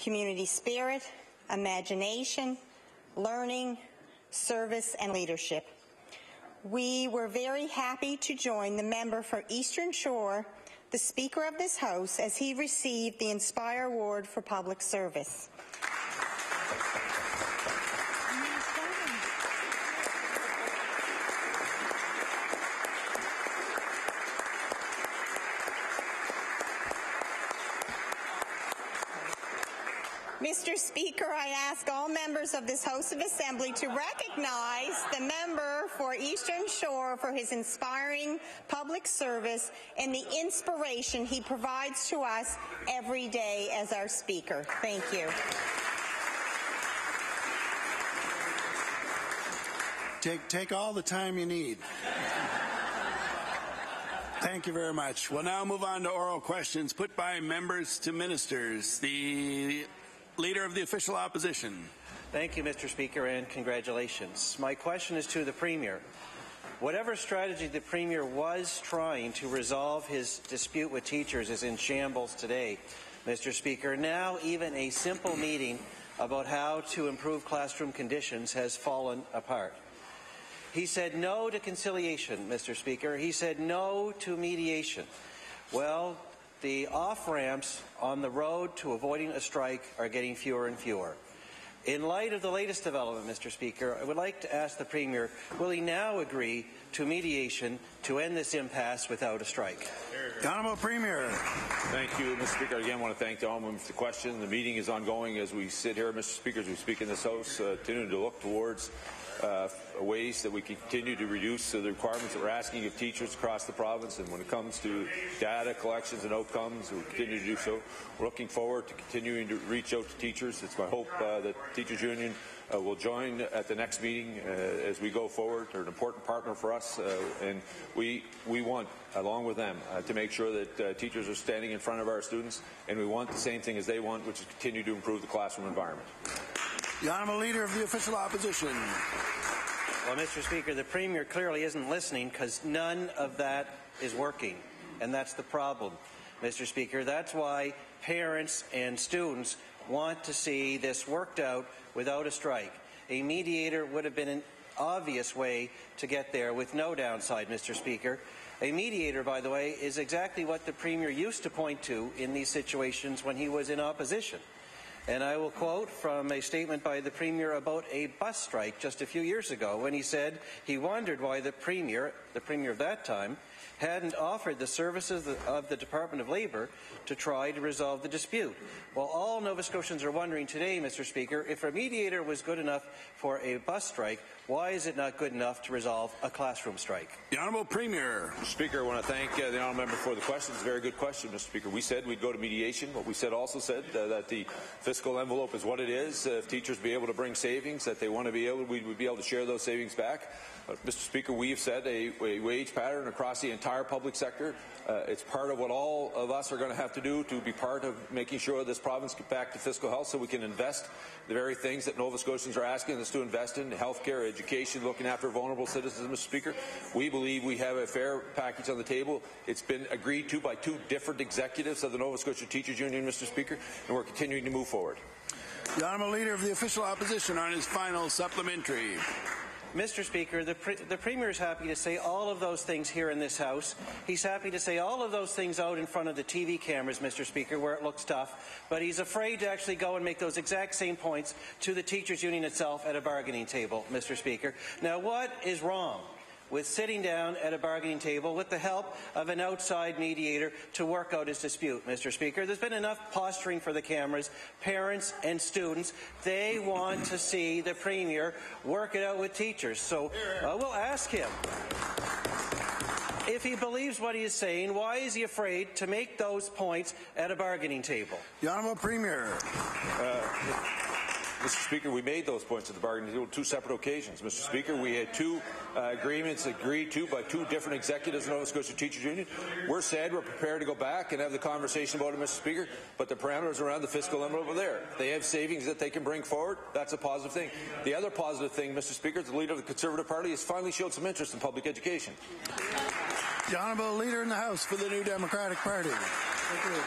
community spirit, imagination, learning, service, and leadership. We were very happy to join the member for Eastern Shore, the Speaker of this House, as he received the Inspire Award for Public Service. Mr. Speaker, I ask all members of this House of Assembly to recognize the member for Eastern Shore for his inspiring public service and the inspiration he provides to us every day as our Speaker. Thank you. Take all the time you need. Thank you very much. We'll now move on to oral questions put by members to ministers. The Leader of the Official Opposition. Thank you, Mr. Speaker, and congratulations. My question is to the Premier. Whatever strategy the Premier was trying to resolve his dispute with teachers is in shambles today, Mr. Speaker. Now even a simple meeting about how to improve classroom conditions has fallen apart. He said no to conciliation, Mr. Speaker. He said no to mediation. Well, the off-ramps on the road to avoiding a strike are getting fewer and fewer. In light of the latest development, Mr. Speaker, I would like to ask the Premier, will he now agree to mediation to end this impasse without a strike? The Honourable Premier. Thank you, Mr. Speaker. Again, I want to thank the Honourable for the question. The meeting is ongoing as we sit here, Mr. Speaker, as we speak in this House, continuing to look towards ways that we can continue to reduce the requirements that we're asking of teachers across the province. And when it comes to data collections and outcomes, we'll continue to do so. We're looking forward to continuing to reach out to teachers. It's my hope that Teachers Union will join at the next meeting as we go forward. They're an important partner for us, and we want, along with them, to make sure that teachers are standing in front of our students, and we want the same thing as they want, which is continue to improve the classroom environment. The Honourable Leader of the Official Opposition. Well, Mr. Speaker, the Premier clearly isn't listening because none of that is working, and that's the problem, Mr. Speaker. That's why parents and students want to see this worked out without a strike. A mediator would have been an obvious way to get there with no downside, Mr. Speaker. A mediator, by the way, is exactly what the Premier used to point to in these situations when he was in opposition. And I will quote from a statement by the Premier about a bus strike just a few years ago when he said he wondered why the Premier of that time, hadn't offered the services of the Department of Labour to try to resolve the dispute. Well, all Nova Scotians are wondering today, Mr. Speaker, if a mediator was good enough for a bus strike, why is it not good enough to resolve a classroom strike? The Honourable Premier. Mr. Speaker, I want to thank the Honourable Member for the question. It's a very good question, Mr. Speaker. We said we'd go to mediation, but we also said that the fiscal envelope is what it is. If teachers be able to bring savings that they want to be able, we would be able to share those savings back. Mr. Speaker, we've set a wage pattern across the entire public sector. It's part of what all of us are going to have to do to be part of making sure this province gets back to fiscal health so we can invest the very things that Nova Scotians are asking us to invest in: healthcare, education, looking after vulnerable citizens, Mr. Speaker. We believe we have a fair package on the table. It's been agreed to by two different executives of the Nova Scotia Teachers Union, Mr. Speaker, and we're continuing to move forward. The Honourable Leader of the Official Opposition on his final supplementary. Mr. Speaker, the Premier is happy to say all of those things here in this House. He's happy to say all of those things out in front of the TV cameras, Mr. Speaker, where it looks tough. But he's afraid to actually go and make those exact same points to the teachers' union itself at a bargaining table, Mr. Speaker. Now, what is wrong with sitting down at a bargaining table with the help of an outside mediator to work out his dispute, Mr. Speaker? There's been enough posturing for the cameras. Parents and students, they want to see the Premier work it out with teachers. So we'll ask him, if he believes what he is saying, why is he afraid to make those points at a bargaining table? The Honourable Premier. Mr. Speaker, we made those points at the bargaining table on two separate occasions. Mr. Speaker, we had two agreements agreed to by two different executives of the Nova Scotia Teachers Union. We're prepared to go back and have the conversation about it, Mr. Speaker, but the parameters around the fiscal envelope are there. They have savings that they can bring forward. That's a positive thing. The other positive thing, Mr. Speaker, the Leader of the Conservative Party has finally showed some interest in public education. The Honourable Leader in the House for the New Democratic Party. Thank you.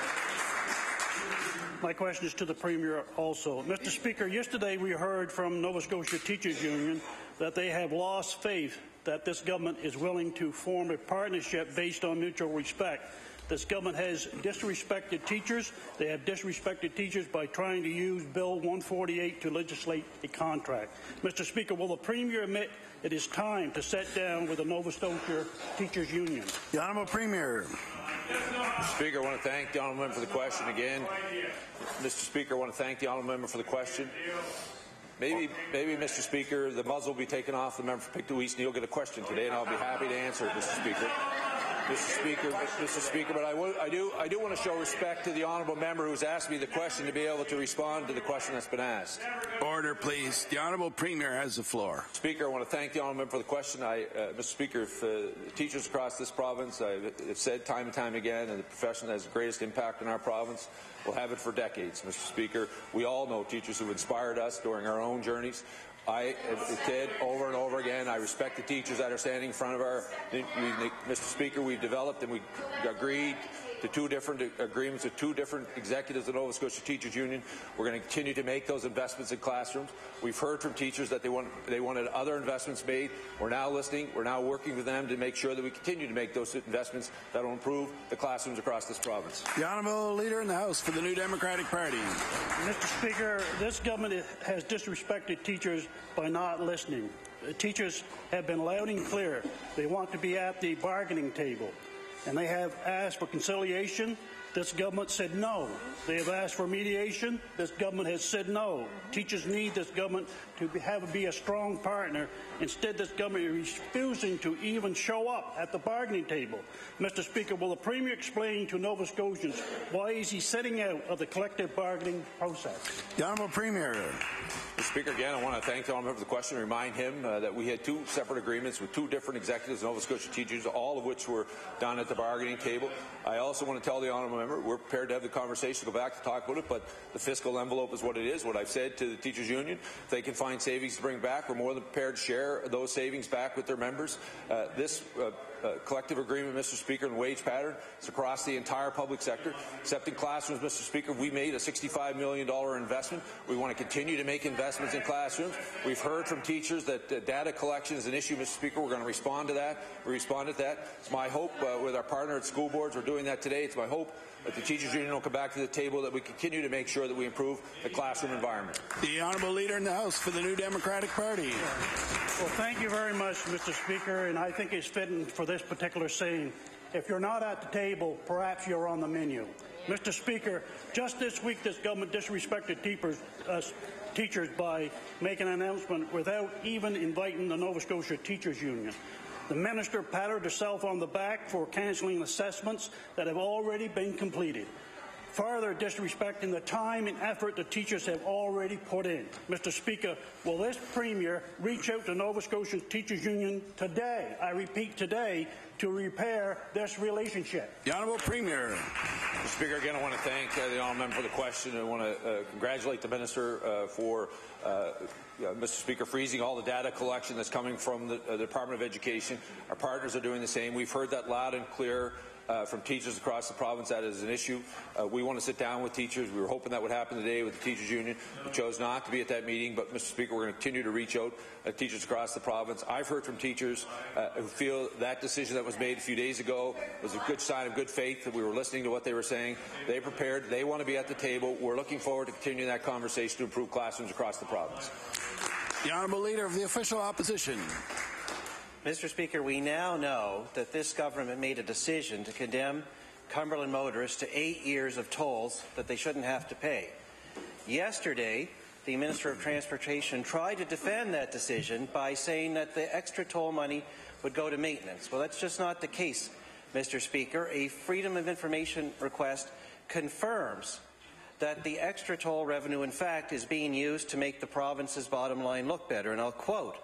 My question is to the Premier also. Mr. Speaker, yesterday we heard from Nova Scotia Teachers Union that they have lost faith that this government is willing to form a partnership based on mutual respect. This government has disrespected teachers. They have disrespected teachers by trying to use Bill 148 to legislate a contract. Mr. Speaker, will the Premier admit it is time to sit down with the Nova Scotia Teachers Union? The Honourable Premier. Mr. Speaker, I want to thank the Honourable Member for the question again. Mr. Speaker, I want to thank the Honourable Member for the question. Maybe, Mr. Speaker, the muzzle will be taken off the member for Pictou East, and he'll get a question today, and I'll be happy to answer it, Mr. Speaker. Mr. Speaker, but I do want to show respect to the honourable member who's asked me the question to be able to respond to the question that's been asked. Order, please. The Honourable Premier has the floor. Speaker, I want to thank the honourable member for the question. Mr. Speaker, if teachers across this province, I've said time and time again, and the profession that has the greatest impact in our province, will have it for decades, Mr. Speaker. We all know teachers who inspired us during our own journeys. I said over and over again, I respect the teachers that are standing in front of our, Mr. Speaker, we've developed and we agreed to two different agreements with two different executives of the Nova Scotia Teachers Union. We're going to continue to make those investments in classrooms. We've heard from teachers that they wanted other investments made. We're now listening. We're now working with them to make sure that we continue to make those investments that will improve the classrooms across this province. The Honourable Leader in the House for the New Democratic Party. Mr. Speaker, this government has disrespected teachers by not listening. The teachers have been loud and clear. They want to be at the bargaining table, and they have asked for conciliation. This government said no. They have asked for mediation. This government has said no. Teachers need this government to be a strong partner. Instead, this government is refusing to even show up at the bargaining table. Mr. Speaker, will the Premier explain to Nova Scotians why is he sitting out of the collective bargaining process? The Honourable Premier. Mr. Speaker, again, I want to thank the honourable member for the question and remind him that we had two separate agreements with two different executives of Nova Scotia teachers, all of which were done at the bargaining table. I also want to tell the honourable member we're prepared to have the conversation, go back to talk about it, but the fiscal envelope is what it is. What I've said to the teachers union, if they can find savings to bring back, we're more than prepared to share those savings back with their members. This collective agreement, Mr. Speaker, and wage pattern is across the entire public sector. Except in classrooms, Mr. Speaker, we made a $65 million investment. We want to continue to make investments in classrooms. We've heard from teachers that data collection is an issue, Mr. Speaker. We're going to respond to that. We responded to that. It's my hope with our partner at school boards, we're doing that today. It's my hope that the teachers union will come back to the table, that we continue to make sure that we improve the classroom environment. The Honourable Leader in the House for the New Democratic Party. Well, thank you very much, Mr. Speaker, and I think it's fitting for this particular saying. If you're not at the table, perhaps you're on the menu. Mr. Speaker, just this week this government disrespected teachers by making an announcement without even inviting the Nova Scotia Teachers Union. The minister patted herself on the back for cancelling assessments that have already been completed, further disrespecting the time and effort the teachers have already put in. Mr. Speaker, will this Premier reach out to Nova Scotia Teachers Union today, I repeat today, to repair this relationship? The Honourable Premier. Mr. Speaker, again, I want to thank the honourable member for the question. I want to congratulate the minister for Mr. Speaker, freezing all the data collection that's coming from the Department of Education. Our partners are doing the same. We've heard that loud and clear from teachers across the province. That is an issue. We want to sit down with teachers. We were hoping that would happen today with the teachers union. We chose not to be at that meeting, but Mr. Speaker, we're going to continue to reach out to teachers across the province. I've heard from teachers who feel that decision that was made a few days ago was a good sign of good faith, that we were listening to what they were saying. They prepared. They want to be at the table. We're looking forward to continuing that conversation to improve classrooms across the province. The Honourable Leader of the Official Opposition. Mr. Speaker, we now know that this government made a decision to condemn Cumberland motorists to 8 years of tolls that they shouldn't have to pay. Yesterday, the Minister of Transportation tried to defend that decision by saying that the extra toll money would go to maintenance. Well, that's just not the case, Mr. Speaker. A Freedom of Information request confirms that the extra toll revenue, in fact, is being used to make the province's bottom line look better. And I'll quote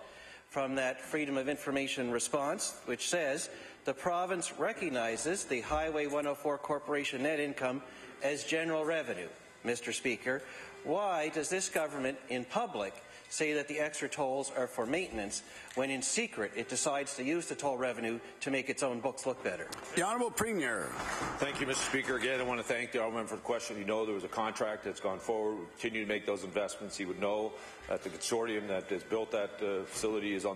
from that Freedom of Information response, which says, the province recognizes the Highway 104 Corporation net income as general revenue, Mr. Speaker. Why does this government in public say that the extra tolls are for maintenance when in secret it decides to use the toll revenue to make its own books look better? The Honourable Premier. Thank you, Mr. Speaker. Again, I want to thank the Honourable Member for the question. You know there was a contract that's gone forward. We continue to make those investments. He would know that the consortium that has built that facility is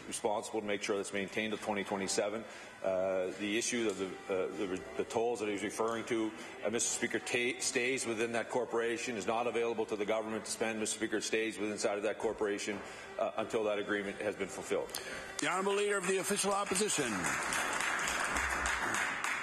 responsible to make sure that's maintained until 2027. The issue of the tolls that he's referring to, Mr. Speaker, stays within that corporation, is not available to the government to spend. Mr. Speaker, stays within inside of that corporation until that agreement has been fulfilled. The Honourable Leader of the Official Opposition.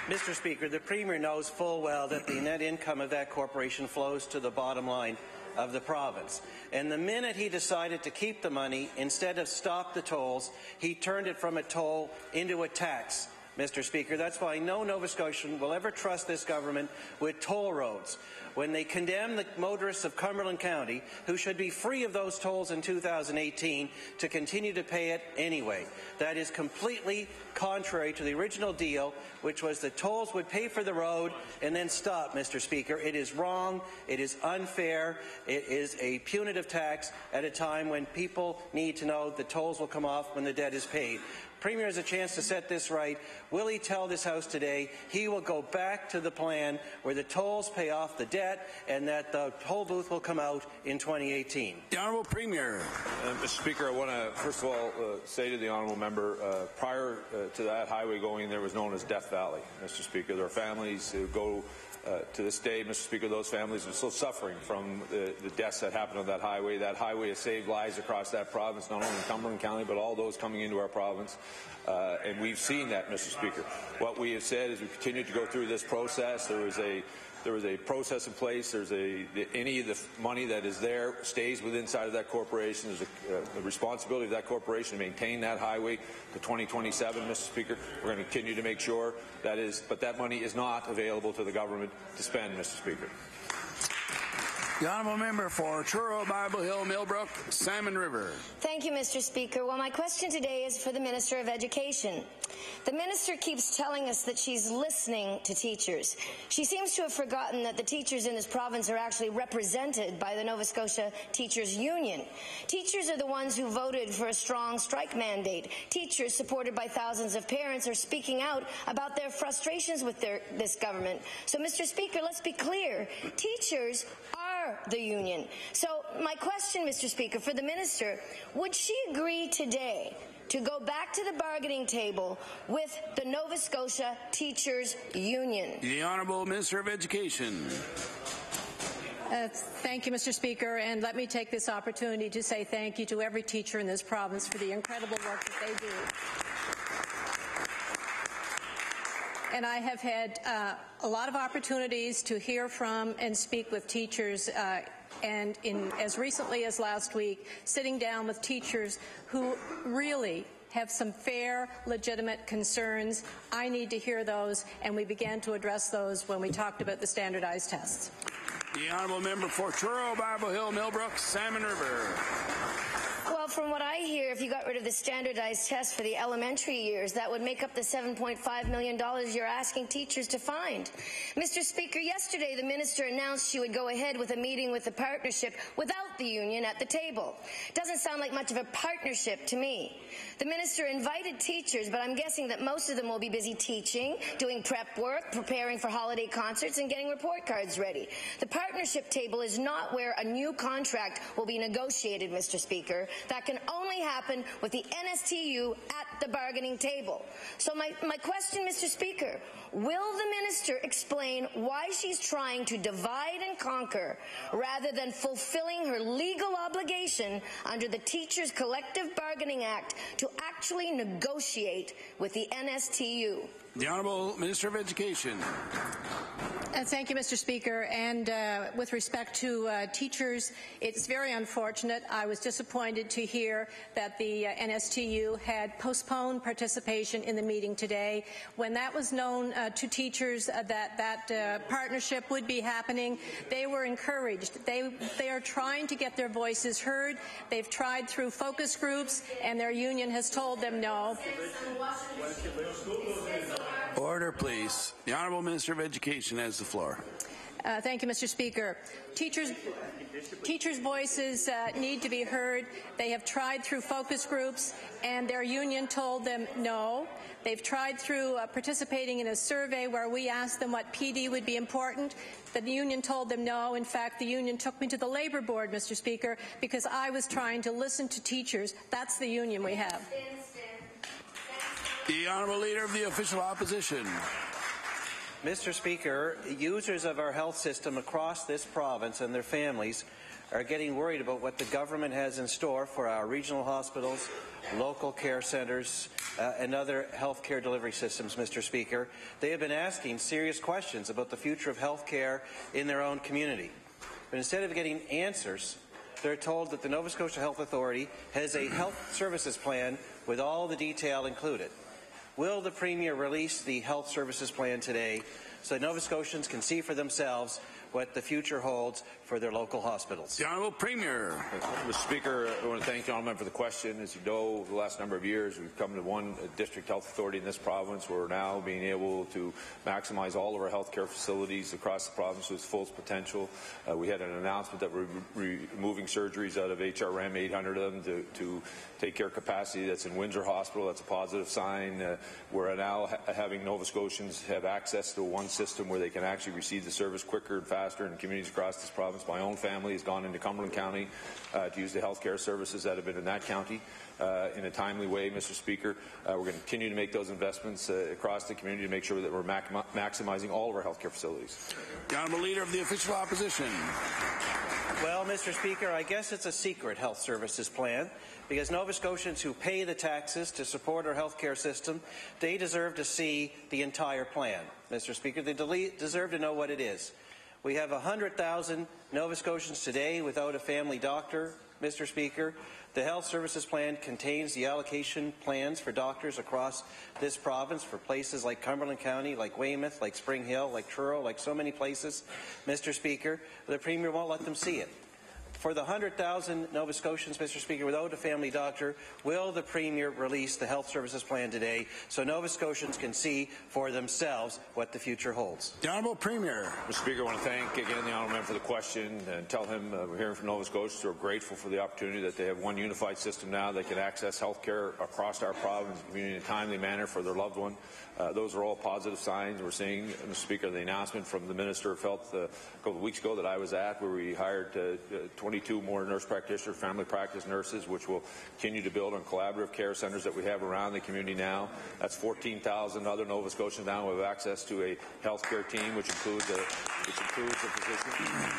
Mr. Speaker, the Premier knows full well that the net income of that corporation flows to the bottom line of the province. And the minute he decided to keep the money, instead of stop the tolls, he turned it from a toll into a tax. Mr. Speaker, that's why no Nova Scotian will ever trust this government with toll roads. When they condemn the motorists of Cumberland County, who should be free of those tolls in 2018, to continue to pay it anyway. That is completely contrary to the original deal, which was the tolls would pay for the road and then stop, Mr. Speaker. It is wrong. It is unfair. It is a punitive tax at a time when people need to know the tolls will come off when the debt is paid. Premier has a chance to set this right. Will he tell this House today he will go back to the plan where the tolls pay off the debt and that the toll booth will come out in 2018? The Honourable Premier. Mr. Speaker, I want to first of all say to the Honourable Member, prior to that highway going there was known as Death Valley, Mr. Speaker. There are families who go to this day, Mr. Speaker, those families are still suffering from the deaths that happened on that highway. That highway has saved lives across that province, not only in Cumberland County, but all those coming into our province. And we've seen that, Mr. Speaker. What we have said is we continue to go through this process. There was a process in place. Any of the money that is there stays within inside of that corporation. There's the responsibility of that corporation to maintain that highway to 2027, Mr. Speaker. We're going to continue to make sure that is, but that money is not available to the government to spend, Mr. Speaker. The Honourable Member for Truro, Bible Hill, Millbrook, Salmon River. Thank you, Mr. Speaker. Well, my question today is for the Minister of Education. The Minister keeps telling us that she's listening to teachers. She seems to have forgotten that the teachers in this province are actually represented by the Nova Scotia Teachers Union. Teachers are the ones who voted for a strong strike mandate. Teachers, supported by thousands of parents, are speaking out about their frustrations with this government. So, Mr. Speaker, let's be clear. Teachers are the union. So my question, Mr. Speaker, for the Minister, would she agree today to go back to the bargaining table with the Nova Scotia Teachers Union? The Honourable Minister of Education. Thank you, Mr. Speaker, and let me take this opportunity to say thank you to every teacher in this province for the incredible work that they do. And I have had a lot of opportunities to hear from and speak with teachers, and as recently as last week, sitting down with teachers who really have some fair, legitimate concerns. I need to hear those, and we began to address those when we talked about the standardized tests. The Honourable Member for Truro, Bible Hill, Millbrook, Salmon River. Well, from what I hear, if you got rid of the standardized test for the elementary years, that would make up the $7.5 million you're asking teachers to find. Mr. Speaker, yesterday the minister announced she would go ahead with a meeting with the partnership without the union at the table. Doesn't sound like much of a partnership to me. The minister invited teachers, but I'm guessing that most of them will be busy teaching, doing prep work, preparing for holiday concerts, and getting report cards ready. The partnership table is not where a new contract will be negotiated, Mr. Speaker. That can only happen with the NSTU at the bargaining table. So my question, Mr. Speaker, will the minister explain why she's trying to divide and conquer rather than fulfilling her legal obligation under the Teachers Collective Bargaining Act to actually negotiate with the NSTU? The Honourable Minister of Education. Thank you, Mr. Speaker. And with respect to teachers, it's very unfortunate. I was disappointed to hear that the NSTU had postponed participation in the meeting today. When that was known to teachers that partnership would be happening, they were encouraged. They are trying to get their voices heard. They've tried through focus groups, and their union has told them no. Order, please. The Honourable Minister of Education has the floor. Thank you, Mr. Speaker. Teachers' voices need to be heard. They have tried through focus groups, and their union told them no. They've tried through participating in a survey where we asked them what PD would be important. The union told them no. In fact, the union took me to the Labour Board, Mr. Speaker, because I was trying to listen to teachers. That's the union we have. The Honourable Leader of the Official Opposition. Mr. Speaker, users of our health system across this province and their families are getting worried about what the government has in store for our regional hospitals, local care centres, and other health care delivery systems, Mr. Speaker. They have been asking serious questions about the future of health care in their own community. But instead of getting answers, they're told that the Nova Scotia Health Authority has a health services plan with all the detail included. Will the Premier release the health services plan today so that Nova Scotians can see for themselves what the future holds for their local hospitals? The Honourable Premier. Mr. Speaker, I want to thank the Honourable Member for the question. As you know, over the last number of years, we've come to one district health authority in this province. We're now being able to maximize all of our healthcare facilities across the province to its full potential. We had an announcement that we're removing surgeries out of HRM, 800 of them, to take care capacity that's in Windsor Hospital. That's a positive sign. We're now having Nova Scotians have access to one system where they can actually receive the service quicker and faster in communities across this province. My own family has gone into Cumberland County to use the health care services that have been in that county in a timely way, Mr. Speaker. We're going to continue to make those investments across the community to make sure that we're maximizing all of our health care facilities. The Honourable Leader of the Official Opposition. Well, Mr. Speaker, I guess it's a secret health services plan, because Nova Scotians who pay the taxes to support our health care system, they deserve to see the entire plan. Mr. Speaker, they deserve to know what it is. We have 100,000 Nova Scotians today without a family doctor, Mr. Speaker. The health services plan contains the allocation plans for doctors across this province for places like Cumberland County, like Weymouth, like Spring Hill, like Truro, like so many places, Mr. Speaker. The Premier won't let them see it. For the 100,000 Nova Scotians, Mr. Speaker, without a family doctor, will the Premier release the health services plan today so Nova Scotians can see for themselves what the future holds? The Honourable Premier. Mr. Speaker, I want to thank again the Honourable Member for the question and tell him we're hearing from Nova Scotians. We're grateful for the opportunity that they have one unified system now. They can access health care across our province and community in a timely manner for their loved one. Those are all positive signs. We're seeing, Mr. Speaker, the announcement from the Minister of Health a couple of weeks ago that I was at, where we hired 22 more nurse practitioners, family practice nurses, which will continue to build on collaborative care centres that we have around the community now. That's 14,000 other Nova Scotians now who have access to a health care team, which includes a physician.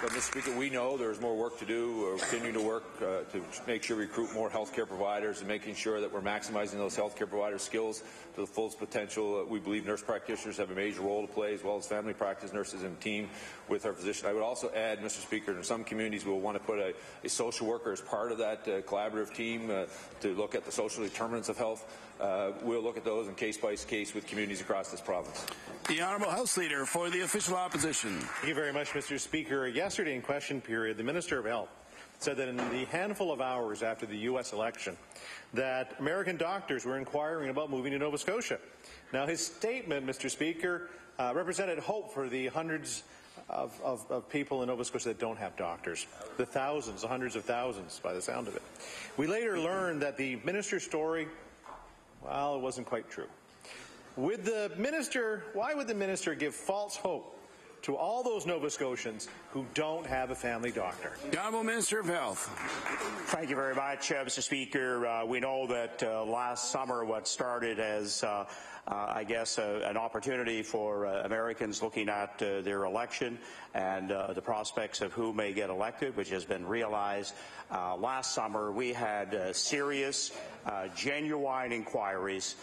But, Mr. Speaker, we know there's more work to do. We're continuing to work to make sure we recruit more healthcare providers and making sure that we're maximizing those healthcare providers' skills to the fullest potential. We believe nurse practitioners have a major role to play, as well as family practice nurses and team with our physician. I would also add, Mr. Speaker, in some communities we'll want to put a social worker as part of that collaborative team to look at the social determinants of health. We'll look at those in case by case with communities across this province. The Honourable House Leader for the Official Opposition. Thank you very much, Mr. Speaker. Yesterday in question period, the Minister of Health said that in the handful of hours after the U.S. election that American doctors were inquiring about moving to Nova Scotia. Now, his statement, Mr. Speaker, represented hope for the hundreds of people in Nova Scotia that don't have doctors, the thousands, the hundreds of thousands by the sound of it. We later learned that the minister's story, well, it wasn't quite true. Why would the minister give false hope to all those Nova Scotians who don't have a family doctor? The Honourable Minister of Health. Thank you very much, Mr. Speaker. We know that last summer what started as I guess an opportunity for Americans looking at their election and the prospects of who may get elected, which has been realized. Last summer we had serious, genuine inquiries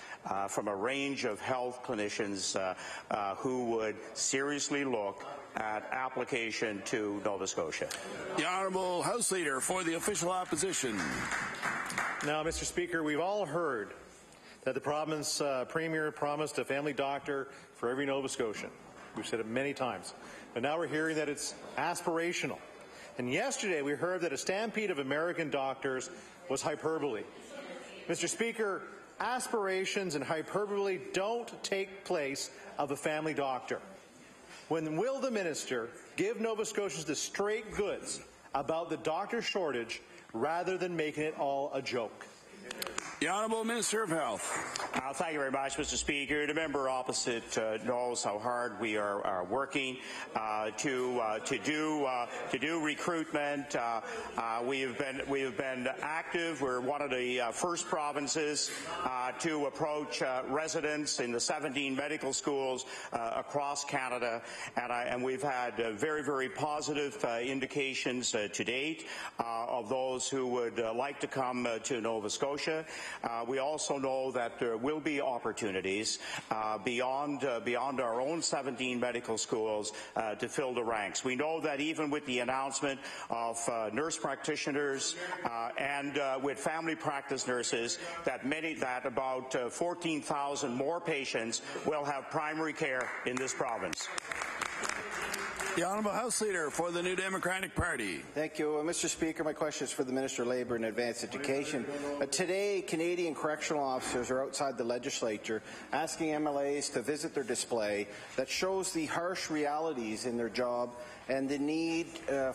from a range of health clinicians who would seriously look at application to Nova Scotia. The Honourable House Leader for the Official Opposition. Now, Mr. Speaker, we've all heard that the province Premier promised a family doctor for every Nova Scotian. We've said it many times. But now we're hearing that it's aspirational. And yesterday we heard that a stampede of American doctors was hyperbole. Mr. Speaker, aspirations and hyperbole don't take place of a family doctor. When will the minister give Nova Scotians the straight goods about the doctor shortage rather than making it all a joke? The Honourable Minister of Health. Thank you very much, Mr. Speaker. The member opposite knows how hard we are working to do recruitment. We have been active. We're one of the first provinces to approach residents in the 17 medical schools across Canada, and we've had very positive indications to date of those who would like to come to Nova Scotia. We also know that there will be opportunities beyond our own 17 medical schools to fill the ranks. We know that even with the announcement of nurse practitioners and with family practice nurses, that about 14,000 more patients will have primary care in this province. The Honourable House Leader for the New Democratic Party. Thank you. Mr. Speaker, my question is for the Minister of Labour and Advanced Education. Today, Canadian correctional officers are outside the legislature asking MLAs to visit their display that shows the harsh realities in their job and the need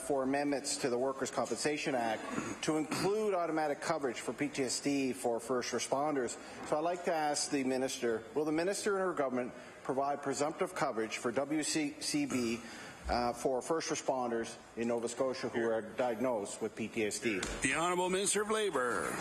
for amendments to the Workers' Compensation Act to include automatic coverage for PTSD for first responders. So I'd like to ask the Minister, will the Minister and her government provide presumptive coverage for WCB for first responders in Nova Scotia who are diagnosed with PTSD? The Honourable Minister of Labour.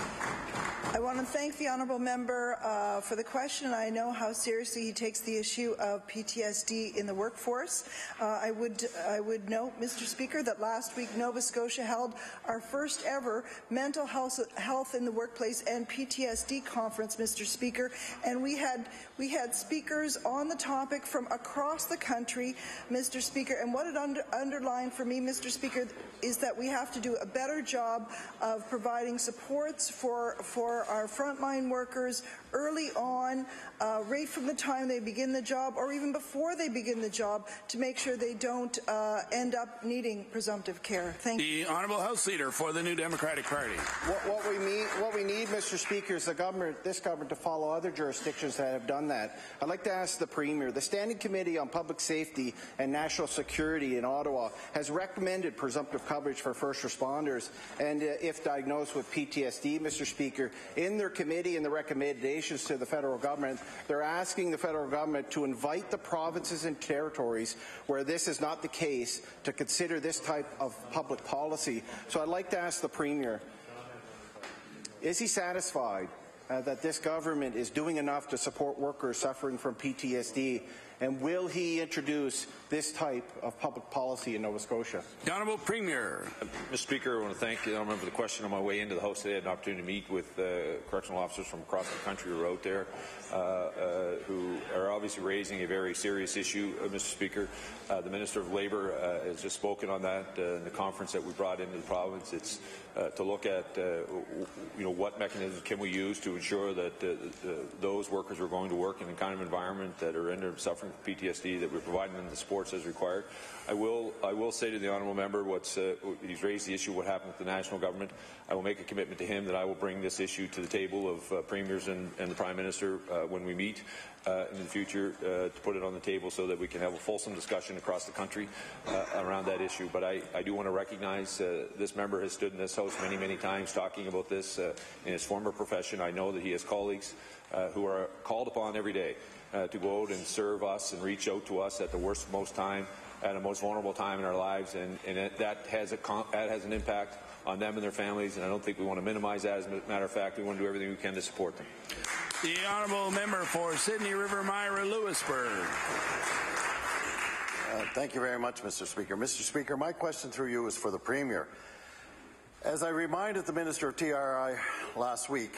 I want to thank the honourable member for the question. I know how seriously he takes the issue of PTSD in the workforce. I would note, Mr. Speaker, that last week Nova Scotia held our first ever mental health in the workplace and PTSD conference, Mr. Speaker, and we had speakers on the topic from across the country, Mr. Speaker, and what it underlined for me, Mr. Speaker, is that we have to do a better job of providing supports for our frontline workers early on, right from the time they begin the job or even before they begin the job, to make sure they don't end up needing presumptive care. Thank you. The Honourable House Leader for the New Democratic Party. What we need, Mr. Speaker, is this government to follow other jurisdictions that have done that. I'd like to ask the Premier. The Standing Committee on Public Safety and National Security in Ottawa has recommended presumptive coverage for first responders and if diagnosed with PTSD, Mr. Speaker. In their committee and the recommendations to the federal government, they're asking the federal government to invite the provinces and territories where this is not the case to consider this type of public policy. So I'd like to ask the Premier, is he satisfied that this government is doing enough to support workers suffering from PTSD, and will he introduce this type of public policy in Nova Scotia? The Honourable Premier. Mr. Speaker, I want to thank the Honourable for the question. On my way into the House today, I had an opportunity to meet with correctional officers from across the country who are out there who are obviously raising a very serious issue, Mr. Speaker. The Minister of Labour has just spoken on that in the conference that we brought into the province. It's to look at what mechanisms can we use to ensure that those workers who are going to work in the kind of environment that are suffering from PTSD, that we're providing them the supports as required. I will say to the honourable member, he's raised the issue of what happened with the national government. I will make a commitment to him that I will bring this issue to the table of premiers and the Prime Minister when we meet in the future to put it on the table so that we can have a fulsome discussion across the country around that issue. But I do want to recognize this member has stood in this House many times talking about this in his former profession. I know that he has colleagues who are called upon every day to go out and serve us and reach out to us at the worst, most time, at a most vulnerable time in our lives, and that has an impact on them and their families, and I don't think we want to minimize that. As a matter of fact, we want to do everything we can to support them. The Honourable Member for Sydney River Myra Lewisburg. Thank you very much, Mr. Speaker. Mr. Speaker, my question through you is for the Premier. As I reminded the Minister of TRI last week,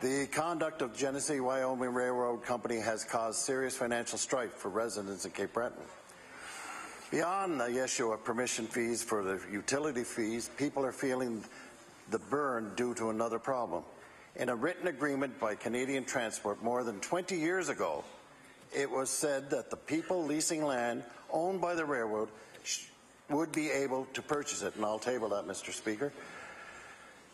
the conduct of Genesee Wyoming Railroad Company has caused serious financial strife for residents in Cape Breton. Beyond the issue of permission fees for the utility fees, people are feeling the burn due to another problem. In a written agreement by Canadian Transport more than 20 years ago, it was said that the people leasing land owned by the railroad would be able to purchase it, and I'll table that, Mr. Speaker.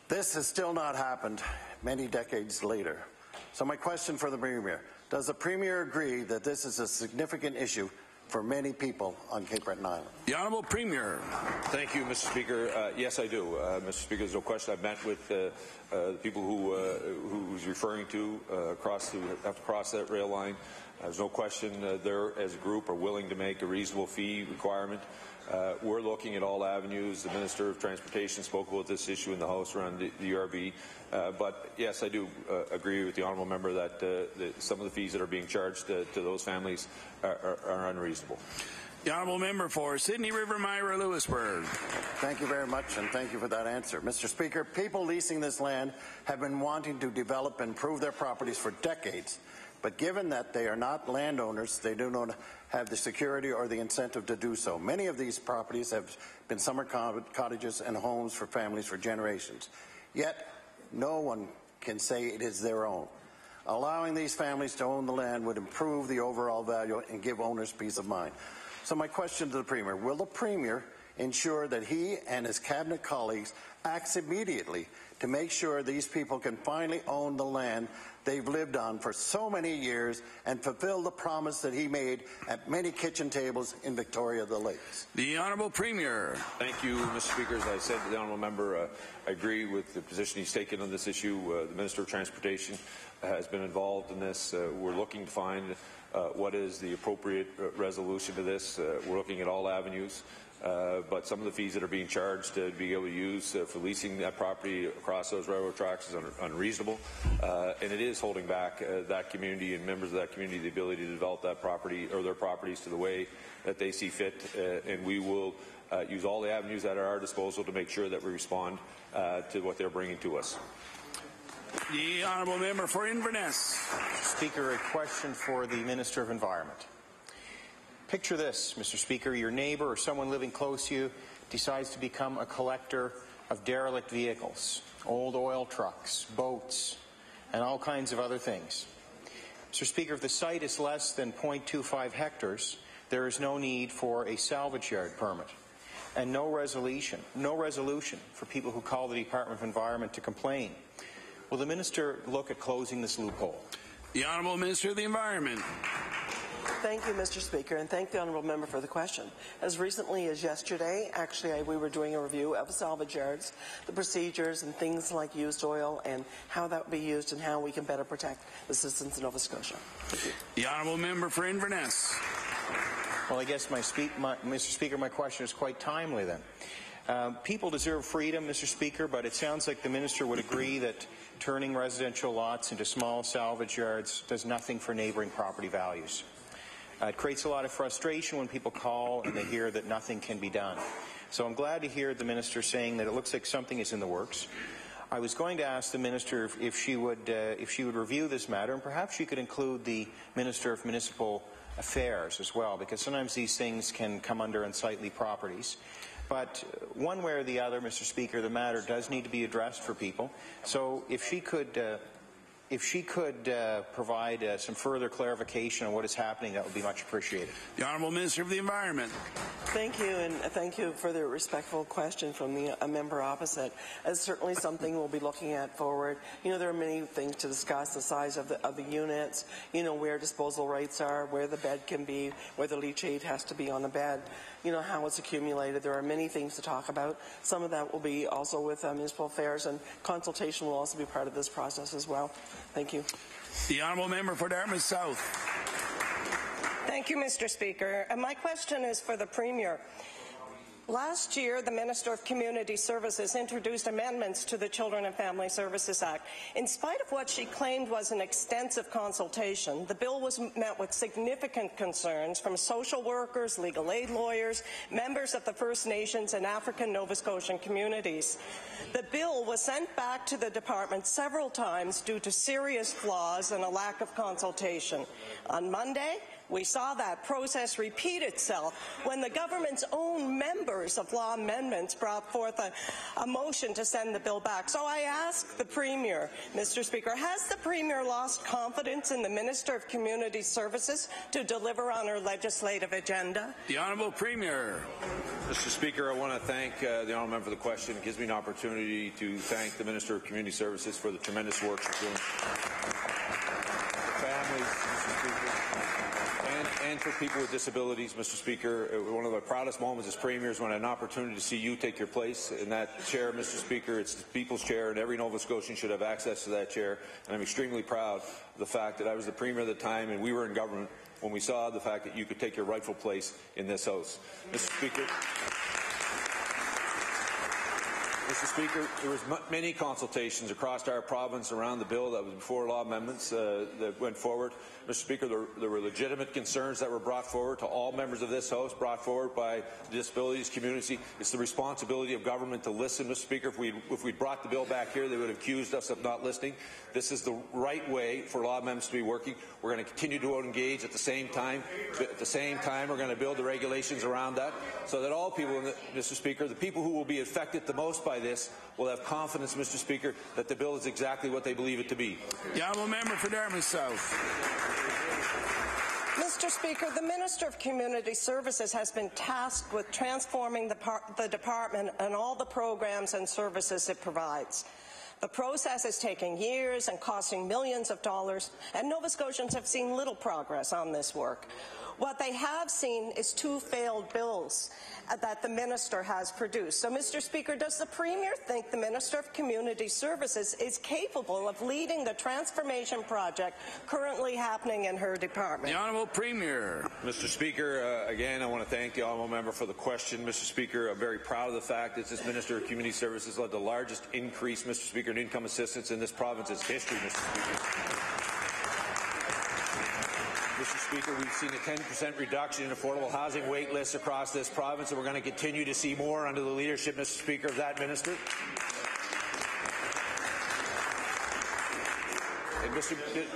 This has still not happened many decades later. So my question for the Premier, does the Premier agree that this is a significant issue for many people on Cape Breton Island? The Honourable Premier. Thank you, Mr. Speaker. Yes, I do. Mr. Speaker, there's no question. I've met with the people who's referring to have to cross that rail line. There's no question they're, as a group, are willing to make a reasonable fee requirement. We're looking at all avenues. The Minister of Transportation spoke about this issue in the House around the URB. But yes, I do agree with the honourable member that some of the fees that are being charged to those families are unreasonable. The honourable member for Sydney River, Myra, Lewisburg. Thank you very much, and thank you for that answer. Mr. Speaker, people leasing this land have been wanting to develop and improve their properties for decades. But given that they are not landowners, they do not have the security or the incentive to do so. Many of these properties have been summer cottages and homes for families for generations. Yet, no one can say it is their own. Allowing these families to own the land would improve the overall value and give owners peace of mind. So my question to the Premier, will the Premier ensure that he and his Cabinet colleagues acts immediately to make sure these people can finally own the land they've lived on for so many years and fulfill the promise that he made at many kitchen tables in Victoria the Lakes? The Honourable Premier. Thank you, Mr. Speaker. As I said to the honourable member, I agree with the position he's taken on this issue. The Minister of Transportation has been involved in this. We're looking to find what is the appropriate resolution to this. We're looking at all avenues. But some of the fees that are being charged to be able to use for leasing that property across those railroad tracks is unreasonable, and it is holding back that community and members of that community the ability to develop that property or their properties to the way that they see fit, and we will use all the avenues at our disposal to make sure that we respond to what they're bringing to us. The honourable member for Inverness. Speaker, a question for the Minister of Environment. Picture this, Mr. Speaker, your neighbour or someone living close to you decides to become a collector of derelict vehicles, old oil trucks, boats, and all kinds of other things. Mr. Speaker, if the site is less than 0.25 hectares, there is no need for a salvage yard permit and no resolution for people who call the Department of Environment to complain. Will the Minister look at closing this loophole? The Honourable Minister of the Environment. Thank you, Mr. Speaker, and thank the honourable member for the question. As recently as yesterday, actually, we were doing a review of salvage yards, the procedures and things like used oil and how that would be used and how we can better protect the citizens of Nova Scotia. The honourable member for Inverness. Well, I guess, Mr. Speaker, my question is quite timely then. People deserve freedom, Mr. Speaker, but it sounds like the Minister would agree that turning residential lots into small salvage yards does nothing for neighbouring property values. It creates a lot of frustration when people call and they hear that nothing can be done. So I'm glad to hear the Minister saying that it looks like something is in the works. I was going to ask the Minister if she would review this matter, and perhaps she could include the Minister of Municipal Affairs as well, because sometimes these things can come under unsightly properties. But one way or the other, Mr. Speaker, the matter does need to be addressed for people. So if she could provide some further clarification on what is happening, that would be much appreciated. The Honourable Minister of the Environment. Thank you, and thank you for the respectful question from the member opposite. It's certainly something we'll be looking at forward. You know, there are many things to discuss: the size of the units, you know, where disposal rates are, where the bed can be, where the leachate has to be on the bed, you know, how it's accumulated. There are many things to talk about. Some of that will be also with municipal affairs, and consultation will also be part of this process as well. Thank you. The honourable member for Dartmouth South. Thank you, Mr. Speaker. And my question is for the Premier. Last year, the Minister of Community Services introduced amendments to the Children and Family Services Act. In spite of what she claimed was an extensive consultation, the bill was met with significant concerns from social workers, legal aid lawyers, members of the First Nations and African Nova Scotian communities. The bill was sent back to the department several times due to serious flaws and a lack of consultation. On Monday, we saw that process repeat itself when the government's own members of law amendments brought forth a motion to send the bill back. So I ask the Premier, Mr. Speaker, has the Premier lost confidence in the Minister of Community Services to deliver on her legislative agenda? The Honourable Premier. Mr. Speaker, I want to thank the honourable member for the question. It gives me an opportunity to thank the Minister of Community Services for the tremendous work she's doing. Families, Mr. Speaker, and for people with disabilities, Mr. Speaker. One of the proudest moments as Premier is when I had an opportunity to see you take your place in that chair, Mr. Speaker. It's the People's Chair, and every Nova Scotian should have access to that chair. And I'm extremely proud of the fact that I was the Premier at the time and we were in government when we saw the fact that you could take your rightful place in this House. Mr. Speaker, there was many consultations across our province around the bill that was before law amendments that went forward. Mr. Speaker, there were legitimate concerns that were brought forward to all members of this House, brought forward by the disabilities community. It's the responsibility of government to listen, Mr. Speaker. If we'd brought the bill back here, they would have accused us of not listening. This is the right way for law amendments to be working. We're going to continue to engage at the same time. At the same time, we're going to build the regulations around that so that all people, Mr. Speaker, the people who will be affected the most by this will have confidence, Mr. Speaker, that the bill is exactly what they believe it to be. The honourable member for Dartmouth South. Mr. Speaker, the Minister of Community Services has been tasked with transforming the department and all the programs and services it provides. The process is taking years and costing millions of dollars, and Nova Scotians have seen little progress on this work. What they have seen is 2 failed bills that the Minister has produced. So, Mr. Speaker, does the Premier think the Minister of Community Services is capable of leading the transformation project currently happening in her department? The Honourable Premier. Mr. Speaker, again, I want to thank the Honourable Member for the question. Mr. Speaker, I'm very proud of the fact that this Minister of Community Services led the largest increase, Mr. Speaker, in income assistance in this province's history, Mr. Speaker. Mr. Speaker, we've seen a 10% reduction in affordable housing wait lists across this province, and we're going to continue to see more under the leadership, Mr. Speaker, of that minister.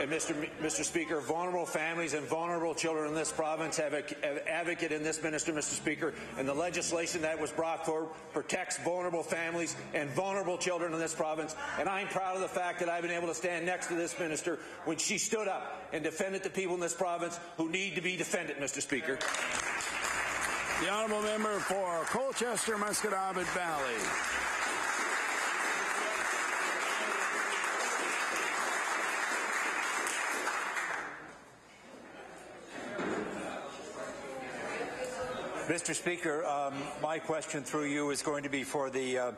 And Mr. Speaker, vulnerable families and vulnerable children in this province have an advocate in this minister, Mr. Speaker, and the legislation that was brought forward protects vulnerable families and vulnerable children in this province. And I'm proud of the fact that I've been able to stand next to this minister when she stood up and defended the people in this province who need to be defended, Mr. Speaker. The honourable member for Colchester, Musquodoboit Valley. Mr. Speaker, my question through you is going to be for the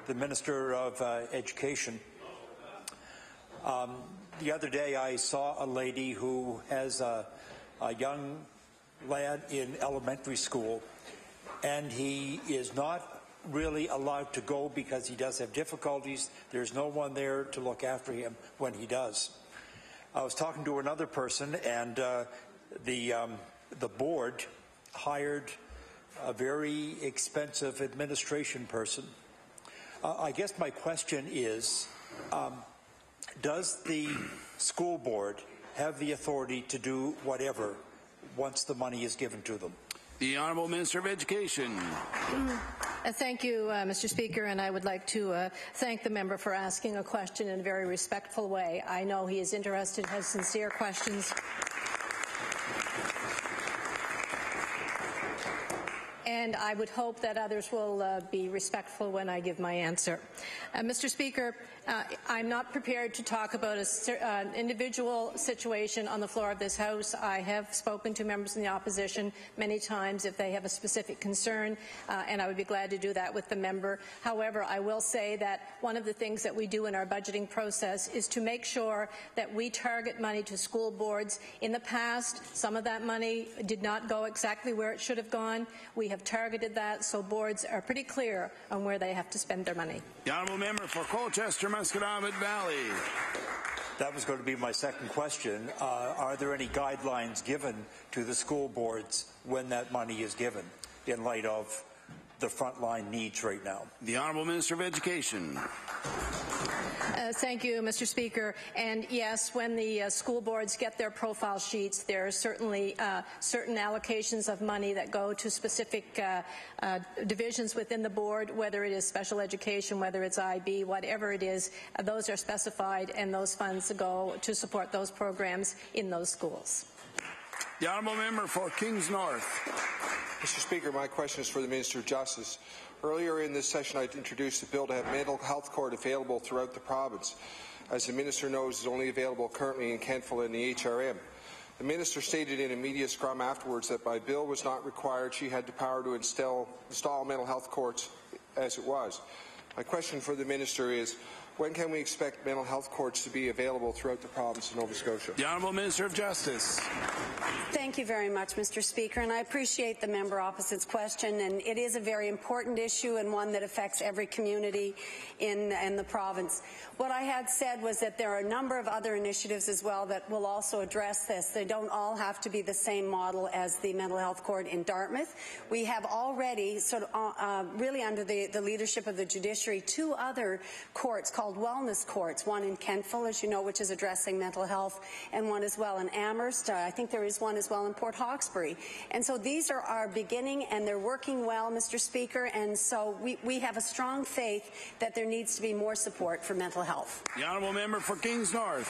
Minister of Education. The other day I saw a lady who has a young lad in elementary school, and he is not really allowed to go because he does have difficulties. There's no one there to look after him when he does. I was talking to another person, and the board hired a very expensive administration person. I guess my question is, does the school board have the authority to do whatever once the money is given to them? The Honourable Minister of Education. Thank you, Mr. Speaker, and I would like to thank the member for asking a question in a very respectful way. I know he is interested, has sincere questions. And I would hope that others will be respectful when I give my answer. Mr. Speaker, I'm not prepared to talk about an individual situation on the floor of this House. I have spoken to members in the opposition many times if they have a specific concern, and I would be glad to do that with the member. However, I will say that one of the things that we do in our budgeting process is to make sure that we target money to school boards. In the past, some of that money did not go exactly where it should have gone. We have targeted that, so boards are pretty clear on where they have to spend their money. The Honourable Member for Colchester, Musquodoboit Valley. That was going to be my second question. Are there any guidelines given to the school boards when that money is given in light of the frontline needs right now? The Honourable Minister of Education. Thank you, Mr. Speaker. And yes, when the school boards get their profile sheets, there are certainly certain allocations of money that go to specific divisions within the board, whether it is special education, whether it's IB, whatever it is, those are specified, and those funds go to support those programs in those schools. The Honourable Member for Kings North. Mr. Speaker, my question is for the Minister of Justice. Earlier in this session, I introduced a bill to have mental health court available throughout the province. As the Minister knows, it's only available currently in Kentville and the HRM. The minister stated in a media scrum afterwards that by bill was not required, she had the power to install mental health courts as it was. My question for the minister is, when can we expect mental health courts to be available throughout the province of Nova Scotia? The Honourable Minister of Justice. Thank you very much, Mr. Speaker, and I appreciate the member opposite's question, and it is a very important issue and one that affects every community in the province. What I had said was that there are a number of other initiatives as well that will also address this. They don't all have to be the same model as the mental health court in Dartmouth. We have already, really under the leadership of the judiciary, 2 other courts called wellness courts, one in Kentville, as you know, which is addressing mental health, and one as well in Amherst. I think there is one as well in Port Hawkesbury. And so these are our beginning, and they're working well, Mr. Speaker, and so we have a strong faith that there needs to be more support for mental health. The Honourable Member for Kings North.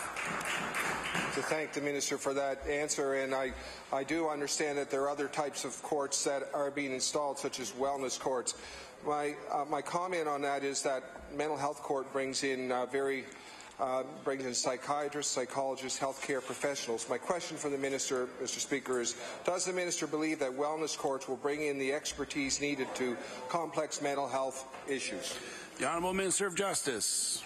To thank the minister for that answer, and I do understand that there are other types of courts that are being installed, such as wellness courts. My comment on that is that mental health court brings in psychiatrists, psychologists, healthcare professionals. My question for the minister, Mr. Speaker, is: does the minister believe that wellness courts will bring in the expertise needed to complex mental health issues? The Honourable Minister of Justice.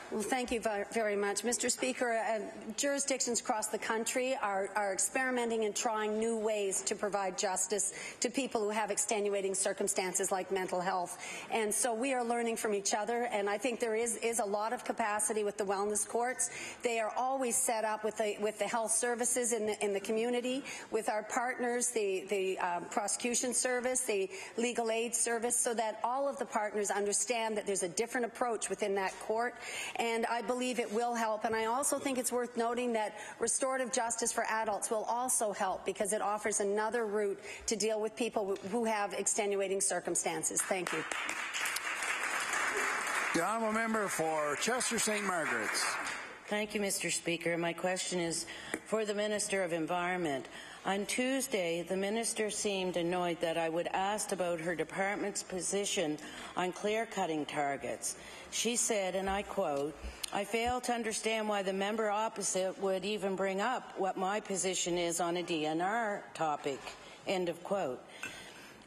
Well, thank you very much. Mr. Speaker, jurisdictions across the country are experimenting and trying new ways to provide justice to people who have extenuating circumstances like mental health. And so we are learning from each other, and I think there is a lot of capacity with the wellness courts. They are always set up with the health services in the community, with our partners, the prosecution service, the legal aid service, so that all of the partners understand that there's a different approach within that court. And I believe it will help. And I also think it's worth noting that restorative justice for adults will also help, because it offers another route to deal with people who have extenuating circumstances. Thank you. The Honourable Member for Chester St. Margaret's. Thank you, Mr. Speaker. My question is for the Minister of Environment. On Tuesday, the minister seemed annoyed that I would ask about her department's position on clear-cutting targets. She said, and I quote, "I fail to understand why the member opposite would even bring up what my position is on a DNR topic," end of quote.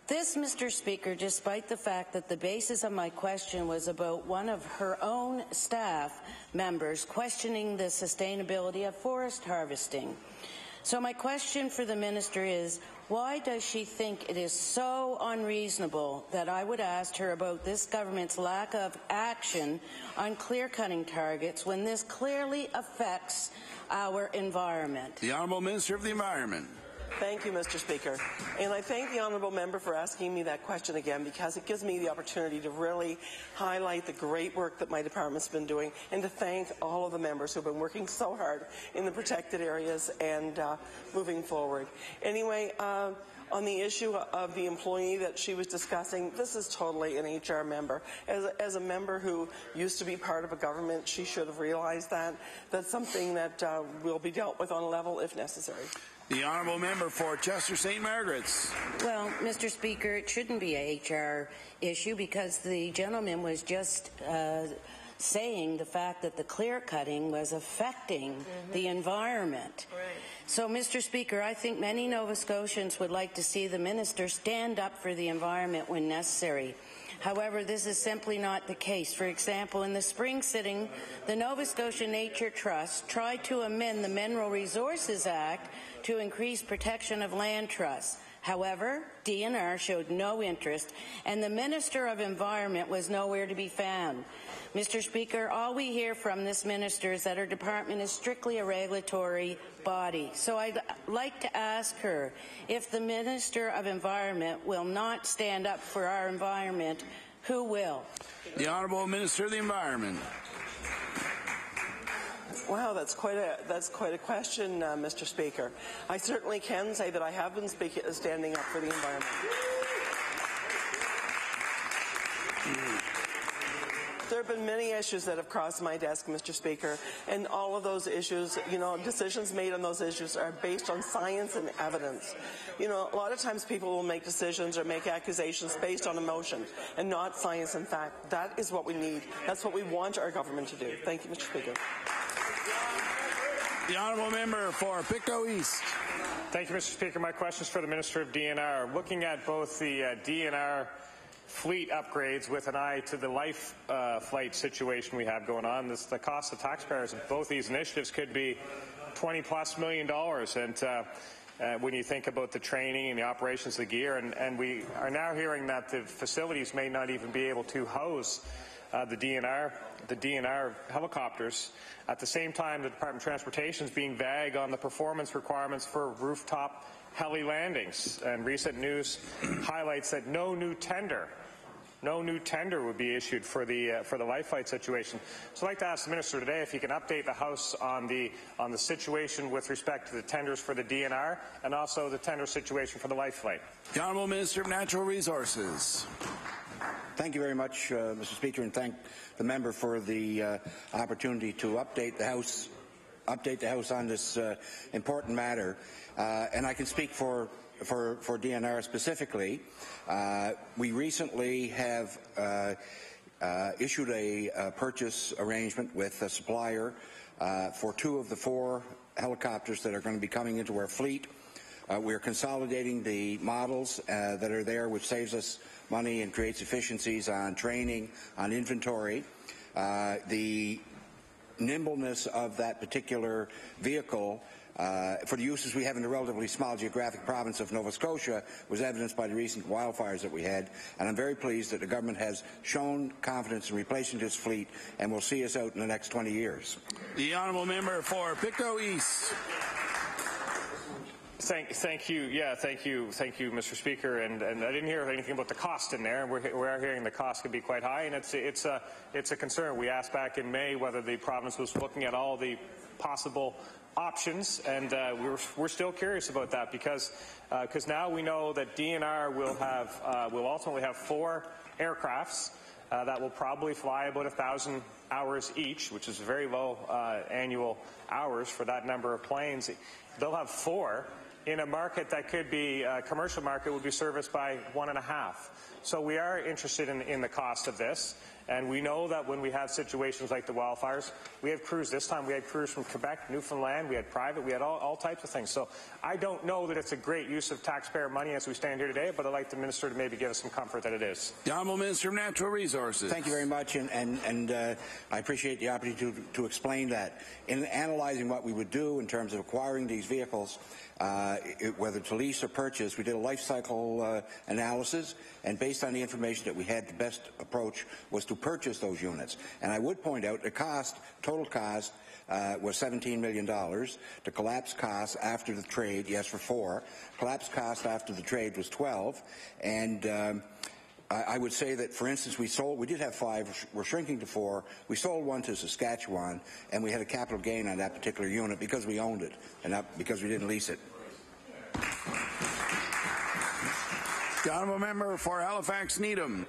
This, Mr. Speaker, despite the fact that the basis of my question was about one of her own staff members questioning the sustainability of forest harvesting. So my question for the minister is, why does she think it is so unreasonable that I would ask her about this government's lack of action on clear-cutting targets when this clearly affects our environment? The Honourable Minister of the Environment. Thank you, Mr. Speaker. And I thank the honourable member for asking me that question again, because it gives me the opportunity to really highlight the great work that my department's been doing, and to thank all of the members who have been working so hard in the protected areas and moving forward. Anyway, on the issue of the employee that she was discussing, this is totally an HR member. As a member who used to be part of a government, she should have realized that. That's something that will be dealt with on a level if necessary. The Honourable Member for Chester St. Margaret's. Well, Mr. Speaker, it shouldn't be a HR issue, because the gentleman was just saying the fact that the clear-cutting was affecting the environment. Right. So, Mr. Speaker, I think many Nova Scotians would like to see the minister stand up for the environment when necessary. However, this is simply not the case. For example, in the spring sitting, the Nova Scotia Nature Trust tried to amend the Mineral Resources Act to increase protection of land trusts. However, DNR showed no interest, and the Minister of Environment was nowhere to be found. Mr. Speaker, all we hear from this minister is that her department is strictly a regulatory body. So I'd like to ask her, if the Minister of Environment will not stand up for our environment, who will? The Honourable Minister of the Environment. Wow, that's quite a question, Mr. Speaker. I certainly can say that I have been standing up for the environment. There have been many issues that have crossed my desk, Mr. Speaker, and all of those issues, decisions made on those issues are based on science and evidence. A lot of times people will make decisions or make accusations based on emotion and not science and fact. That is what we need. That's what we want our government to do. Thank you, Mr. Speaker. The Honourable Member for Pictou East. Thank you, Mr. Speaker. My question is for the Minister of DNR. Looking at both the DNR fleet upgrades with an eye to the life flight situation we have going on, the cost of taxpayers of both these initiatives could be $20+ million. And when you think about the training and the operations of the gear, and we are now hearing that the facilities may not even be able to house the DNR helicopters. At the same time, the Department of Transportation is being vague on the performance requirements for rooftop heli landings. And recent news highlights that no new tender would be issued for the life flight situation. So I'd like to ask the Minister today if he can update the House on the situation with respect to the tenders for the DNR and also the tender situation for the life flight. The Honourable Minister of Natural Resources. Thank you very much, Mr. Speaker, and thank the member for the opportunity to update the House on this important matter. And I can speak for DNR specifically. We recently have issued a purchase arrangement with a supplier for 2 of the 4 helicopters that are going to be coming into our fleet. We are consolidating the models that are there, which saves us money and creates efficiencies on training, on inventory. The nimbleness of that particular vehicle for the uses we have in the relatively small geographic province of Nova Scotia was evidenced by the recent wildfires that we had, and I'm very pleased that the government has shown confidence in replacing this fleet and will see us out in the next 20 years. The Honourable Member for Pictou East. Thank you, Mr. Speaker. And I didn't hear anything about the cost in there. We are hearing the cost could be quite high, and it's a concern. We asked back in May whether the province was looking at all the possible options, and we're still curious about that because now we know that DNR will ultimately have 4 aircrafts that will probably fly about 1,000 hours each, which is very low annual hours for that number of planes. They'll have 4 in a market that could be commercial market would be serviced by 1.5. So we are interested in the cost of this. And we know that when we have situations like the wildfires, we have crews. This time we had crews from Quebec, Newfoundland, we had private, we had all types of things. So I don't know that it's a great use of taxpayer money as we stand here today, but I'd like the Minister to maybe give us some comfort that it is. The Honourable Minister of Natural Resources. Thank you very much, and I appreciate the opportunity to explain that. In analyzing what we would do in terms of acquiring these vehicles, whether to lease or purchase, we did a life cycle analysis, and based on the information that we had, the best approach was to purchase those units. And I would point out the total cost was $17 million. The collapse cost after the trade, yes, for 4. Collapse cost after the trade was 12. And I would say that, for instance, we did have 5, we're shrinking to 4. We sold 1 to Saskatchewan, and we had a capital gain on that particular unit because we owned it and not because we didn't lease it. The Honourable Member for Halifax Needham.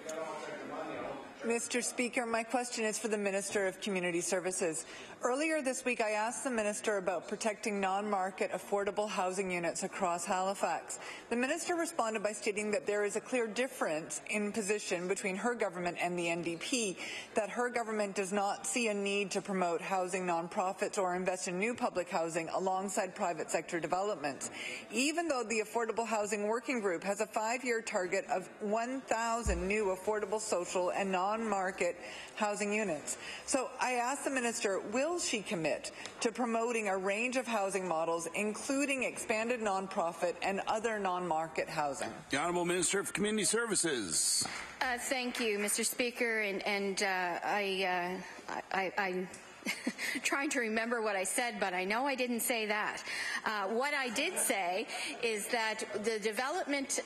Mr. Speaker, my question is for the Minister of Community Services. Earlier this week, I asked the Minister about protecting non-market affordable housing units across Halifax. The Minister responded by stating that there is a clear difference in position between her government and the NDP, that her government does not see a need to promote housing nonprofits or invest in new public housing alongside private sector developments, even though the Affordable Housing Working Group has a 5-year target of 1,000 new affordable social and non-market housing units. So I asked the Minister, will she commit to promoting a range of housing models, including expanded nonprofit and other non-market housing? The Honourable Minister of Community Services. Thank you, Mr. Speaker, and I'm trying to remember what I said, but I know I didn't say that. What I did say is that the development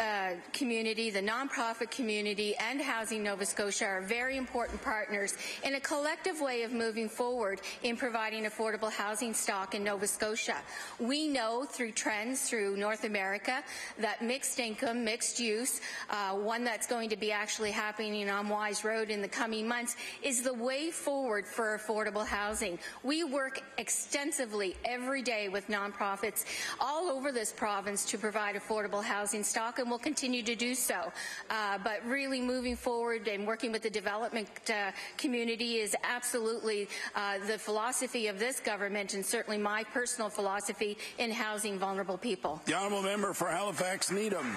community, the nonprofit community, and Housing Nova Scotia are very important partners in a collective way of moving forward in providing affordable housing stock in Nova Scotia. We know through trends through North America that mixed income, mixed use, one that's going to be actually happening on Wise Road in the coming months, is the way forward for affordable housing housing. We work extensively every day with nonprofits all over this province to provide affordable housing stock, and we'll continue to do so. But really moving forward and working with the development community is absolutely the philosophy of this government, and certainly my personal philosophy in housing vulnerable people. The honourable member for Halifax Needham.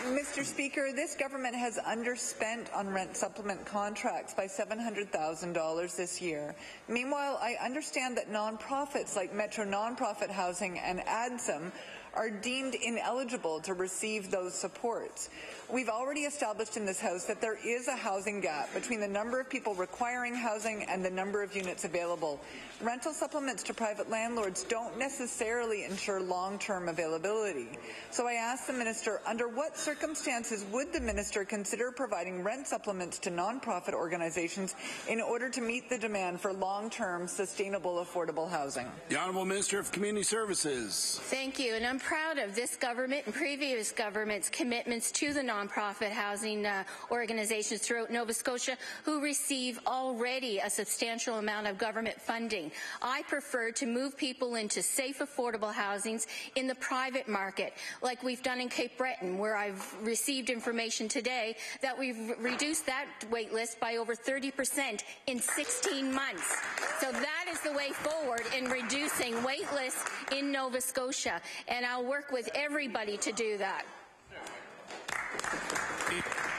Mr. Speaker, this government has underspent on rent supplement contracts by $700,000 this year. Meanwhile, I understand that nonprofits like Metro Nonprofit Housing and ADSM are deemed ineligible to receive those supports. We've already established in this House that there is a housing gap between the number of people requiring housing and the number of units available. Rental supplements to private landlords don't necessarily ensure long-term availability. So I asked the Minister, under what circumstances would the Minister consider providing rent supplements to nonprofit organizations in order to meet the demand for long-term, sustainable, affordable housing? The Honourable Minister of Community Services. Thank you, and I'm proud of this government and previous government's commitments to the nonprofit housing organizations throughout Nova Scotia who receive already a substantial amount of government funding. I prefer to move people into safe, affordable housings in the private market, like we've done in Cape Breton, where I've received information today that we've reduced that wait list by over 30% in 16 months. So that is the way forward in reducing wait lists in Nova Scotia, and I'll work with everybody to do that.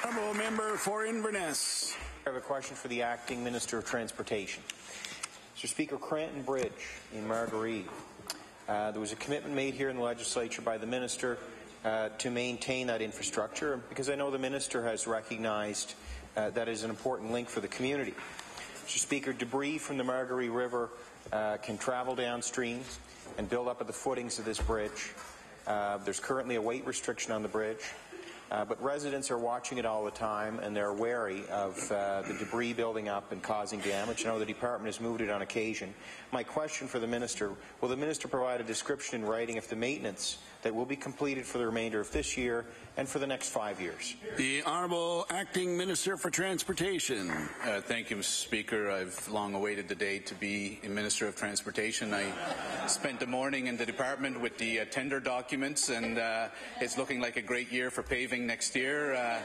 Honourable member for Inverness. I have a question for the Acting Minister of Transportation. Mr. Speaker, Cranton Bridge in Marguerite. There was a commitment made here in the legislature by the Minister to maintain that infrastructure, because I know the Minister has recognized that is an important link for the community. Mr. Speaker, debris from the Marguerite River can travel downstream and build up at the footings of this bridge. There's currently a weight restriction on the bridge. But residents are watching it all the time, and they're wary of the debris building up and causing damage. I know the department has moved it on occasion. My question for the Minister, will the Minister provide a description in writing of the maintenance that will be completed for the remainder of this year and for the next 5 years? The Honourable Acting Minister for Transportation. Thank you, Mr. Speaker. I've long awaited the day to be Minister of Transportation. I spent the morning in the department with the tender documents, and it's looking like a great year for paving next year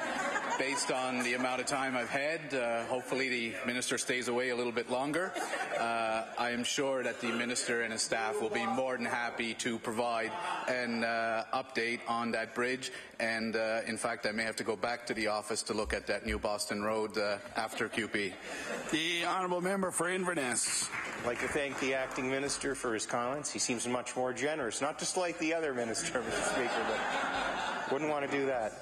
based on the amount of time I've had. Hopefully the Minister stays away a little bit longer. I am sure that the Minister and his staff will be more than happy to provide an update on that bridge, and in fact I may have to go back to the office to look at that New Boston Road after QP. The Honourable Member for Inverness. I'd like to thank the Acting Minister for his comments. He seems much more generous, not just like the other Minister, Mr. Speaker, but wouldn't want to do that.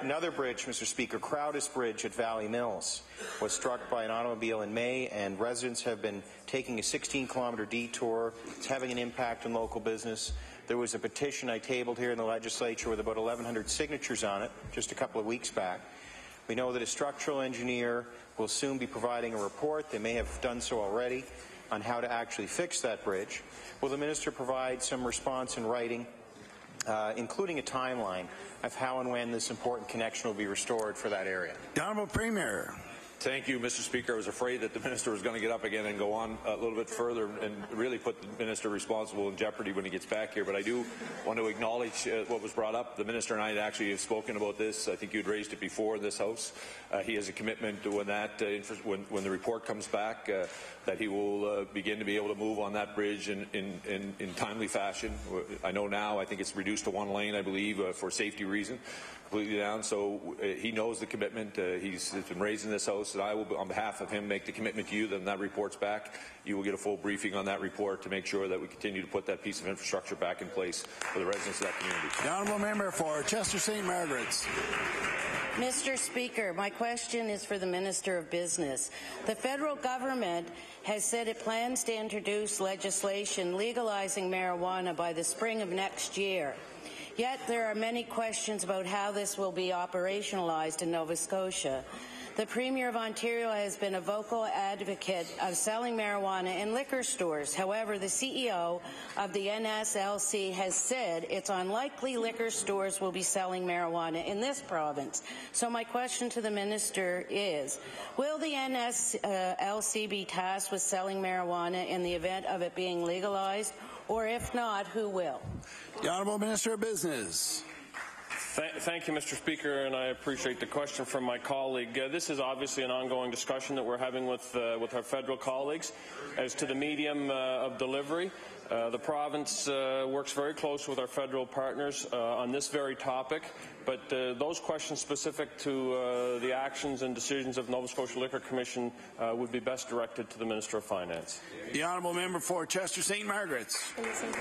Another bridge, Mr. Speaker, Crowdis Bridge at Valley Mills, was struck by an automobile in May, and residents have been taking a 16-kilometre detour. It's having an impact on local business. There was a petition I tabled here in the legislature with about 1,100 signatures on it just a couple of weeks back. We know that a structural engineer will soon be providing a report, they may have done so already, on how to actually fix that bridge. Will the Minister provide some response in writing, including a timeline of how and when this important connection will be restored for that area? The Honourable Premier. Thank you, Mr. Speaker. I was afraid that the Minister was going to get up again and go on a little bit further and really put the Minister responsible in jeopardy when he gets back here. But I do want to acknowledge what was brought up. The Minister and I actually have spoken about this. I think you'd raised it before in this House. He has a commitment to when when the report comes back that he will begin to be able to move on that bridge in timely fashion. I know now I think it's reduced to one lane, I believe, for safety reason. Completely down, so he knows the commitment. He's been raised in this House, and I will, on behalf of him, make the commitment to you that when that report's back, you will get a full briefing on that report to make sure that we continue to put that piece of infrastructure back in place for the residents of that community. The Honourable Member for Chester St. Margaret's. Mr. Speaker, my question is for the Minister of Business. The federal government has said it plans to introduce legislation legalizing marijuana by the spring of next year. Yet there are many questions about how this will be operationalized in Nova Scotia. The Premier of Ontario has been a vocal advocate of selling marijuana in liquor stores. However, the CEO of the NSLC has said it's unlikely liquor stores will be selling marijuana in this province. So my question to the Minister is, will the NSLC be tasked with selling marijuana in the event of it being legalized, or if not, who will? The Honourable Minister of Business. Thank you, Mr. Speaker, and I appreciate the question from my colleague. This is obviously an ongoing discussion that we're having with our federal colleagues as to the medium of delivery. The province works very close with our federal partners on this very topic, but those questions specific to the actions and decisions of Nova Scotia Liquor Commission would be best directed to the Minister of Finance. The Honourable Member for Chester St. Margaret's.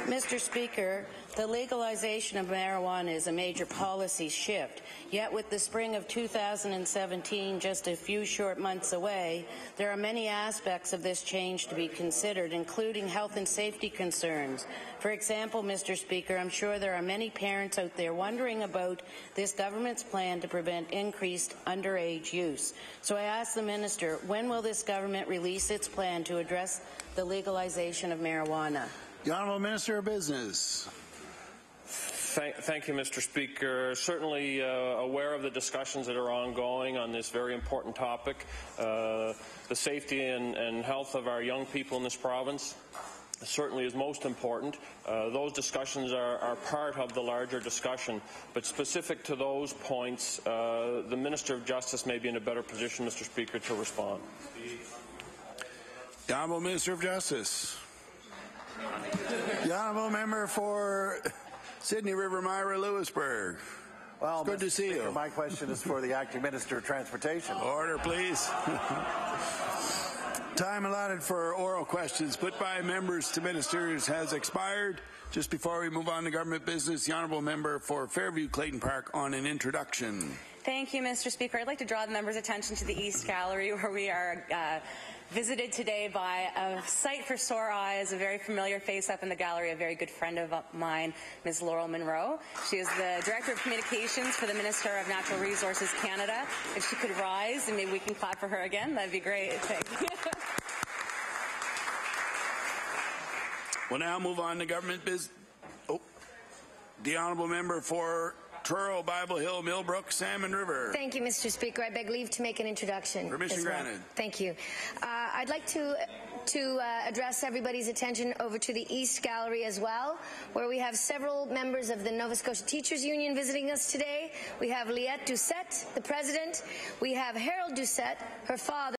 Mr. Speaker, the legalization of marijuana is a major policy shift. Yet with the spring of 2017 just a few short months away, there are many aspects of this change to be considered, including health and safety concerns. For example, Mr. Speaker, I'm sure there are many parents out there wondering about this government's plan to prevent increased underage use. So I ask the Minister, when will this government release its plan to address the legalization of marijuana? The Honourable Minister of Business. Thank you, Mr. Speaker. Certainly aware of the discussions that are ongoing on this very important topic, the safety and health of our young people in this province. Certainly is most important. Those discussions are part of the larger discussion, but specific to those points, the Minister of Justice may be in a better position, Mr. Speaker, to respond. The Honourable Minister of Justice. The Honourable Member for Sydney River Myra Lewisburg. Well, good to see you. My question is for the Acting Minister of Transportation. Order, please. Time allotted for oral questions put by members to ministers has expired. Just before we move on to government business, the Honourable Member for Fairview Clayton Park on an introduction. Thank you, Mr. Speaker. I'd like to draw the members' attention to the East Gallery, where we are visited today by a sight for sore eyes, a very familiar face up in the gallery, a very good friend of mine, Ms. Laurel Monroe. She is the Director of Communications for the Minister of Natural Resources Canada. If she could rise and maybe we can clap for her again, that'd be great. Thank you. We'll now move on to government business. The Honourable Member for Truro, Bible Hill, Millbrook, Salmon River. Thank you, Mr. Speaker. I beg leave to make an introduction. Permission granted. Thank you. I'd like to address everybody's attention over to the East Gallery as well, where we have several members of the Nova Scotia Teachers Union visiting us today. We have Liette Doucette, the President. We have Harold Doucette, her father.